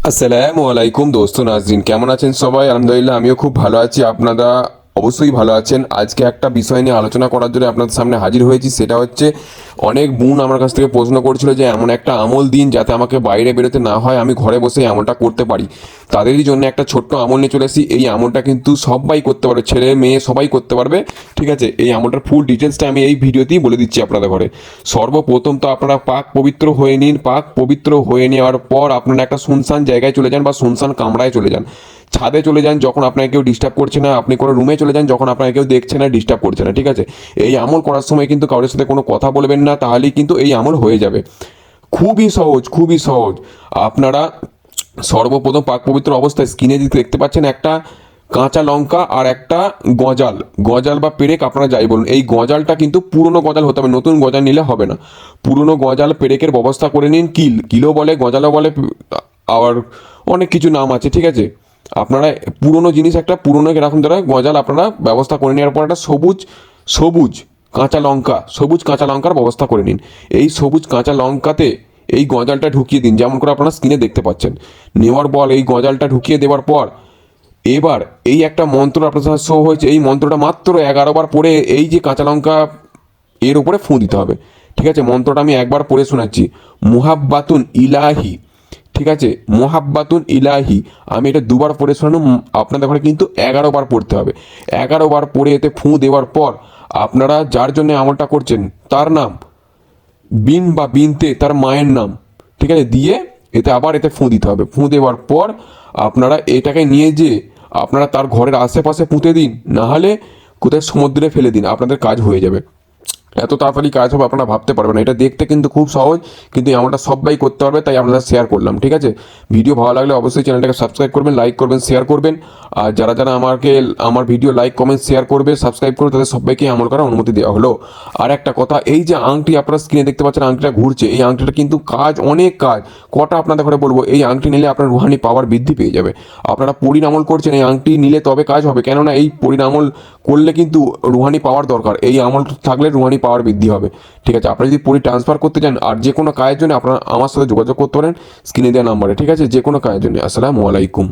আসসালামু আলাইকুম দোস্ত নাজরিন, কেমন আছেন সবাই? আলহামদুলিল্লাহ আমিও খুব ভালো আছি। আপনারা অবশ্যই ভালো আছেন। আজকে একটা বিষয় নিয়ে আলোচনা করার জন্য আপনাদের সামনে হাজির হয়েছি। সেটা হচ্ছে, অনেক বোন আমার কাছ থেকে প্রশ্ন করছিল যে এমন একটা আমল দিন যাতে আমাকে বাইরে বেরোতে না হয়, আমি ঘরে বসে এমনটা করতে পারি। তাদেরই জন্য একটা ছোট্ট আমল নিয়ে চলে এসেছি। এই আমলটা কিন্তু সবাই করতে পারবে, ছেলে মেয়ে সবাই করতে পারবে। ঠিক আছে, এই আমলটার ফুল ডিটেলসটা আমি এই ভিডিওতেই বলে দিচ্ছি আপনাদের ঘরে। সর্বপ্রথম তো আপনারা পাক পবিত্র হয়ে নিন। পাক পবিত্র হয়ে নেওয়ার পর আপনারা একটা শুনশান জায়গায় চলে যান বা শুনশান কামরায় চলে যান। ছাদে চলে যান যখন আপনাকে কেউ ডিস্টার্ব করছে না। আপনি কোনো রুমে চলে যান যখন আপনাকে কেউ দেখছে না, ডিস্টার্ব করছে না। ঠিক আছে, এই আমল করার সময় কিন্তু কারোর সাথে কোনো কথা বলবেন না, তাহলেই কিন্তু এই আমল হয়ে যাবে। খুবই সহজ, খুবই সহজ। আপনারা সর্বপ্রথম পাক পবিত্র অবস্থায় স্ক্রিনে দেখতে পাচ্ছেন একটা কাঁচা লঙ্কা আর একটা গজাল। গজাল বা পেরেক আপনারা যাই বলুন, এই গজালটা কিন্তু পুরনো গজাল হতে হবে, নতুন গজাল নিলে হবে না। পুরনো গজাল পেরেকের ব্যবস্থা করে নিন। কিলও বলে, গজালও বলে, আবার অনেক কিছু নাম আছে। ঠিক আছে, আপনারা পুরনো জিনিস, একটা পুরনো এরকম ধরে গজাল আপনারা ব্যবস্থা করে নেওয়ার পর একটা সবুজ সবুজ কাঁচা লঙ্কা, সবুজ কাঁচা লঙ্কার ব্যবস্থা করে নিন। এই সবুজ কাঁচা লঙ্কাতে এই গজালটা ঢুকিয়ে দিন, যেমন করে আপনারা স্ক্রিনে দেখতে পাচ্ছেন। নেওয়ার পর এই গজালটা ঢুকিয়ে দেওয়ার পর এবার এই একটা মন্ত্র আপনার সাথে শো হয়েছে, এই মন্ত্রটা মাত্র 11 বার পড়ে এই যে কাঁচা লঙ্কা এর উপরে ফুঁ দিতে হবে। ঠিক আছে, মন্ত্রটা আমি একবার পড়ে শোনাচ্ছি। মুহাব্বাতুন ইলাহি। ঠিক আছে, মোহাব্বাতুন ইলাহি। আমি এটা দুবার পড়ে শোনানো, আপনাদের ঘরে কিন্তু 11 বার পড়তে হবে। 11 বার পড়ে এতে ফুঁ দেওয়ার পর আপনারা যার জন্য আমলটা করছেন তার নাম, বিন বা বিনতে তার মায়ের নাম, ঠিক আছে, দিয়ে এতে আবার এতে ফুঁ দিতে হবে। ফুঁ দেওয়ার পর আপনারা এটাকে নিয়ে যেয়ে আপনারা তার ঘরের আশেপাশে পুঁতে দিন, না হলে কোথায় সমুদ্রে ফেলে দিন, আপনাদের কাজ হয়ে যাবে। এত তাড়াতাড়ি কাজ হবে আপনারা ভাবতে পারবেন না। এটা দেখতে কিন্তু খুব সহজ, কিন্তু এমনটা সবাই করতে পারবে, তাই আপনারা শেয়ার করলাম। ঠিক আছে, ভিডিও ভালো লাগলে অবশ্যই চ্যানেলটাকে সাবস্ক্রাইব করবেন, লাইক করবেন, শেয়ার করবেন। আর যারা যারা আমার ভিডিও লাইক কমেন্ট শেয়ার করবে, সাবস্ক্রাইব করবে, তাদের সবাইকে আমল করার অনুমতি দেওয়া হলো। আর একটা কথা, এই যে আংটি আপনারা স্ক্রিনে দেখতে পাচ্ছেন, আংটিটা ঘুরছে, এই আংটিটা কিন্তু কাজ, অনেক কাজ। কটা আপনাদের ঘরে বলবো, এই আংটি নিলে আপনার রুহানি পাওয়ার বৃদ্ধি পেয়ে যাবে। আপনারা পরিণামল করছেন, এই আংটি নিলে তবে কাজ হবে, কেননা এই পরিণামল করলে কিন্তু রুহানি পাওয়ার দরকার। এই আমল থাকলে রুহানি পাওয়ার বৃদ্ধি হবে। ঠিক আছে, আপনারা যদি পরি ট্রান্সফার করতে চান আর যে কোনো কাজের জন্য আপনারা আমার সাথে যোগাযোগ করতে পারেন স্ক্রিনে দেওয়া নাম্বারে। ঠিক আছে, যে কোনো কাজের জন্য। আসসালামু আলাইকুম।